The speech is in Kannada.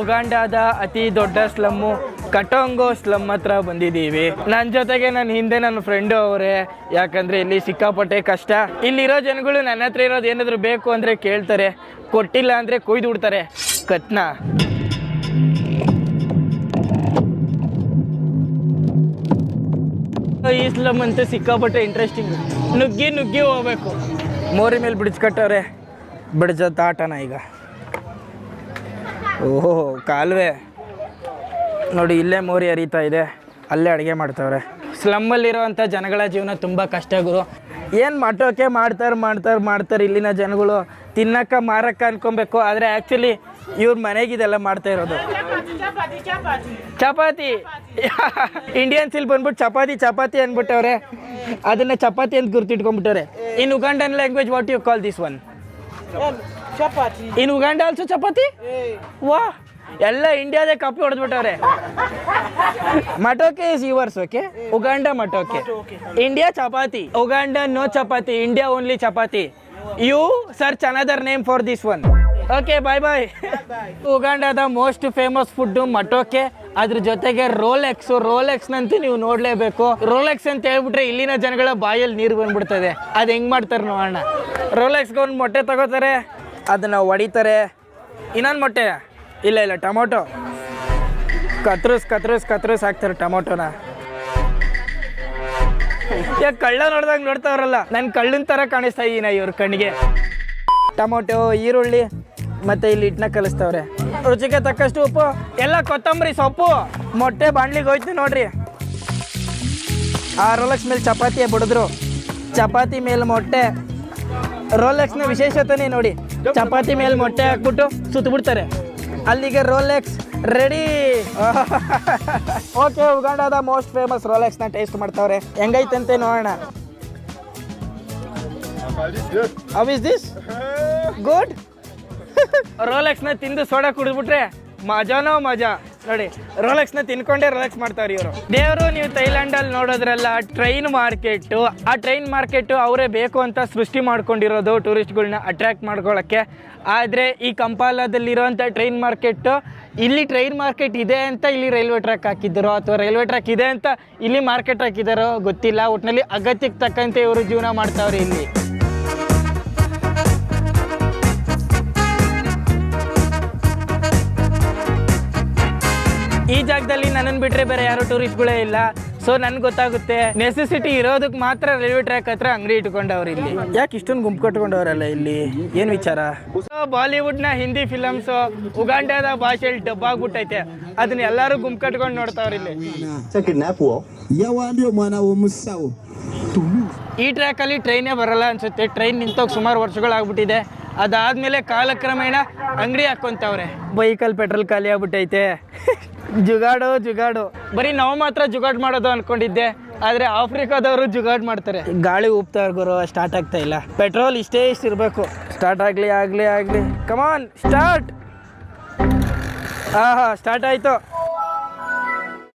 ಉಗಾಂಡಾದ ಅತಿ ದೊಡ್ಡ ಸ್ಲಮ್ಮು ಕಟೋಂಗೋ ಸ್ಲಮ್ ಹತ್ರ ಬಂದಿದ್ದೀವಿ. ನನ್ನ ಜೊತೆಗೆ ನನ್ನ ಫ್ರೆಂಡು ಅವರೇ. ಯಾಕಂದರೆ ಇಲ್ಲಿ ಸಿಕ್ಕಾಪಟ್ಟೆ ಕಷ್ಟ. ಇಲ್ಲಿರೋ ಜನಗಳು ನನ್ನ ಹತ್ರ ಇರೋದು ಏನಾದರೂ ಬೇಕು ಅಂದರೆ ಕೇಳ್ತಾರೆ, ಕೊಟ್ಟಿಲ್ಲ ಅಂದರೆ ಕೊಯ್ದು ಬಿಡ್ತಾರೆ ಕತ್ನ. ಈ ಸ್ಲಮ್ ಅಂತೂ ಸಿಕ್ಕಾಪಟ್ಟೆ ಇಂಟ್ರೆಸ್ಟಿಂಗ್. ನುಗ್ಗಿ ಹೋಗ್ಬೇಕು. ಮೋರಿ ಮೇಲೆ ಬ್ರಿಡ್ಜ್ ಕಟ್ಟವ್ರೆ. ಬ್ರಿಡ್ಜ್ ಆಟನ ಈಗ. ಓಹೋ ಕಾಲುವೆ ನೋಡಿ, ಇಲ್ಲೇ ಮೋರಿ ಹರಿತಾ ಇದೆ, ಅಲ್ಲೇ ಅಡುಗೆ ಮಾಡ್ತಾವ್ರೆ. ಸ್ಲಮ್ಮಲ್ಲಿರೋವಂಥ ಜನಗಳ ಜೀವನ ತುಂಬ ಕಷ್ಟ ಗುರು. ಏನು ಮಟೋಕೆ ಮಾಡ್ತಾರೆ ಇಲ್ಲಿನ ಜನಗಳು. ತಿನ್ನಕ್ಕ ಮಾರಕ್ಕ ಅನ್ಕೊಬೇಕು, ಆದರೆ ಆ್ಯಕ್ಚುಲಿ ಇವ್ರ ಮನೆಗಿದೆಲ್ಲ ಮಾಡ್ತಾ ಇರೋದು. ಚಪಾತಿ ಇಂಡಿಯನ್ಸ್ ಇಲ್ಲಿ ಬಂದ್ಬಿಟ್ಟು ಚಪಾತಿ ಅಂದ್ಬಿಟ್ಟವ್ರೆ. ಅದನ್ನ ಚಪಾತಿ ಅಂತ ಗುರ್ತಿಟ್ಕೊಂಡ್ಬಿಟ್ಟವ್ರೆ. In Ugandan language what you call this one? Chapati. In Uganda also chapati? ವಾ, ಎಲ್ಲ ಇಂಡಿಯಾದೇ ಕಾಪಿ ಹೊಡೆದ್ಬಿಟ್ಟವ್ರೆ. Matoke is yours. Okay, Uganda matoke, India chapati. Uganda no chapati, India only chapati. You search another name for this one. Okay, bye. ಉಗಾಂಡಾದ ಮೋಸ್ಟ್ ಫೇಮಸ್ ಫುಡ್ ಮಟೋಕೆ. ಅದ್ರ ಜೊತೆಗೆ ರೋಲೆಕ್ಸ್ ನಂತೂ ನೀವು ನೋಡ್ಲೇಬೇಕು. ರೋಲೆಕ್ಸ್ ಅಂತ ಹೇಳ್ಬಿಟ್ರೆ ಇಲ್ಲಿನ ಜನಗಳ ಬಾಯಲ್ಲಿ ನೀರು ಬಂದ್ಬಿಡ್ತದೆ. ಅದು ಹೆಂಗ್ ಮಾಡ್ತಾರೆ ನೋಡೋಣ. ರೋಲೆಕ್ಸ್ಗೆ ಒಂದು ಮೊಟ್ಟೆ ತಗೋತಾರೆ, ಅದನ್ನ ಹೊಡಿತಾರೆ. ಇನ್ನೊಂದು ಮೊಟ್ಟೆ ಇಲ್ಲ ಟೊಮೊಟೊ ಕತ್ರಸ್ ಹಾಕ್ತಾರೆ ಟೊಮೊಟೊನ. ಯಾಕೆ ಕಳ್ಳ ನೋಡ್ದಾಗ ನೋಡ್ತಾವ್ರಲ್ಲ, ನನ್ನ ಕಳ್ಳನ ಥರ ಕಾಣಿಸ್ತಾ ಇದೀನ ಇವ್ರ ಕಣ್ಣಿಗೆ. ಟೊಮೊಟೊ, ಈರುಳ್ಳಿ ಮತ್ತೆ ಇಲ್ಲಿ ಹಿಟ್ಟನ್ನ ಕಲಿಸ್ತವ್ರೆ. ರುಚಿಗೆ ತಕ್ಕಷ್ಟು ಉಪ್ಪು, ಎಲ್ಲ ಕೊತ್ತಂಬರಿ ಸೊಪ್ಪು. ಮೊಟ್ಟೆ ಬಾಣ್ಲಿಗೆ ಹೋಯ್ತು ನೋಡ್ರಿ. ಆ ರೋಲೆಕ್ಸ್ ಮೇಲೆ ಚಪಾತಿ ಬಿಡಿದ್ರು, ಚಪಾತಿ ಮೇಲೆ ಮೊಟ್ಟೆ. ರೋಲೆಕ್ಸ್ನ ವಿಶೇಷತೆನೇ ನೋಡಿ, ಚಪಾತಿ ಮೇಲೆ ಮೊಟ್ಟೆ ಹಾಕ್ಬಿಟ್ಟು ಸುತ್ತಬಿಡ್ತಾರೆ. ಅಲ್ಲಿಗೆ ರೋಲೆಕ್ಸ್ ರೆಡಿ. ಓಕೆ, ಉಗಾಂಡಾದ ಮೋಸ್ಟ್ ಫೇಮಸ್ ರೋಲೆಕ್ಸ್ನ ಟೇಸ್ಟ್ ಮಾಡ್ತಾವ್ರೆ. ಹೆಂಗೈತಂತೆ ನೋಡೋಣ. How is this? ಗುಡ್. ರೋಲೆಕ್ಸ್ನ ತಿಂದು ಸೋಡಾ ಕುಡಿದ್ಬಿಟ್ರೆ ಮಜಾನೋ ಮಜಾ ನೋಡಿ. ರೋಲೆಕ್ಸ್ನ ತಿನ್ಕೊಂಡೇ ರೋಲೆಕ್ಸ್ ಮಾಡ್ತಾವ್ರಿ ಇವರು. ದೇವರು, ನೀವು ಥೈಲ್ಯಾಂಡಲ್ಲಿ ನೋಡೋದ್ರಲ್ಲ ಟ್ರೈನ್ ಮಾರ್ಕೆಟು. ಆ ಟ್ರೈನ್ ಮಾರ್ಕೆಟು ಅವರೇ ಬೇಕು ಅಂತ ಸೃಷ್ಟಿ ಮಾಡ್ಕೊಂಡಿರೋದು ಟೂರಿಸ್ಟ್ಗಳನ್ನ ಅಟ್ರ್ಯಾಕ್ಟ್ ಮಾಡ್ಕೊಳ್ಳೋಕ್ಕೆ. ಆದರೆ ಈ ಕಂಪಾಲದಲ್ಲಿರೋಂಥ ಟ್ರೈನ್ ಮಾರ್ಕೆಟು, ಇಲ್ಲಿ ಟ್ರೈನ್ ಮಾರ್ಕೆಟ್ ಇದೆ ಅಂತ ಇಲ್ಲಿ ರೈಲ್ವೆ ಟ್ರ್ಯಾಕ್ ಹಾಕಿದ್ದಾರೋ ಅಥವಾ ರೈಲ್ವೆ ಟ್ರ್ಯಾಕ್ ಇದೆ ಅಂತ ಇಲ್ಲಿ ಮಾರ್ಕೆಟ್ ಹಾಕಿದ್ದಾರೋ ಗೊತ್ತಿಲ್ಲ. ಒಟ್ಟಿನಲ್ಲಿ ಅಗತ್ಯಕ್ಕೆ ತಕ್ಕಂತೆ ಇವರು ಜೀವನ ಮಾಡ್ತಾವ್ರಿ ಇಲ್ಲಿ. ಈ ಜಾಗದಲ್ಲಿ ನನ್ನನ್ನು ಬಿಟ್ಟರೆ ಬೇರೆ ಯಾರು ಟೂರಿಸ್ಟ್ಗಳೇ ಇಲ್ಲ. ಸೊ ನನ್ಗೆ ಗೊತ್ತಾಗುತ್ತೆ, ನೆಸೆಸಿಟಿ ಇರೋದಕ್ಕೆ ಮಾತ್ರ ರೈಲ್ವೆ ಟ್ರ್ಯಾಕ್ ಹತ್ರ ಅಂಗಡಿ ಇಟ್ಕೊಂಡವ್ರು ಇಲ್ಲಿ. ಯಾಕೆ ಇಷ್ಟೊಂದು ಗುಂಪು ಕಟ್ಕೊಂಡವ್ರಲ್ಲ ಇಲ್ಲಿ, ಏನು ವಿಚಾರ? ಬಾಲಿವುಡ್ನ ಹಿಂದಿ ಫಿಲಮ್ಸು ಉಗಾಂಡಾದ ಭಾಷೆಯಲ್ಲಿ ಡಬ್ ಆಗ್ಬಿಟ್ಟೈತೆ, ಅದನ್ನ ಎಲ್ಲರೂ ಗುಂಪು ಕಟ್ಕೊಂಡು ನೋಡ್ತಾವ್ರ ಇಲ್ಲಿ. ಈ ಟ್ರ್ಯಾಕಲ್ಲಿ ಟ್ರೈನೇ ಬರಲ್ಲ ಅನ್ಸುತ್ತೆ. ಟ್ರೈನ್ ನಿಂತೋಗಿ ಸುಮಾರು ವರ್ಷಗಳಾಗ್ಬಿಟ್ಟಿದೆ. ಅದಾದ್ಮೇಲೆ ಕಾಲಕ್ರಮೇಣ ಅಂಗಡಿ ಹಾಕೊಂತವ್ರೆ. ಬೈಕಲ್ಲಿ ಪೆಟ್ರೋಲ್ ಖಾಲಿ ಆಗ್ಬಿಟ್ಟೈತೆ. ಜುಗಾಡು ಬರೀ ನಾವು ಮಾತ್ರ ಜುಗಾಡ್ ಮಾಡೋದು ಅನ್ಕೊಂಡಿದ್ದೆ, ಆದ್ರೆ ಆಫ್ರಿಕಾದವರು ಜುಗಾಡ್ ಮಾಡ್ತಾರೆ. ಗಾಳಿ ಉಪ್ತಾರ ಗುರು, ಸ್ಟಾರ್ಟ್ ಆಗ್ತಾ ಇಲ್ಲ. ಪೆಟ್ರೋಲ್ ಇಷ್ಟೇ ಇರಬೇಕು. ಸ್ಟಾರ್ಟ್ ಆಗ್ಲಿ. ಕಮಾನ್ ಸ್ಟಾರ್ಟ್. ಸ್ಟಾರ್ಟ್ ಆಯ್ತು.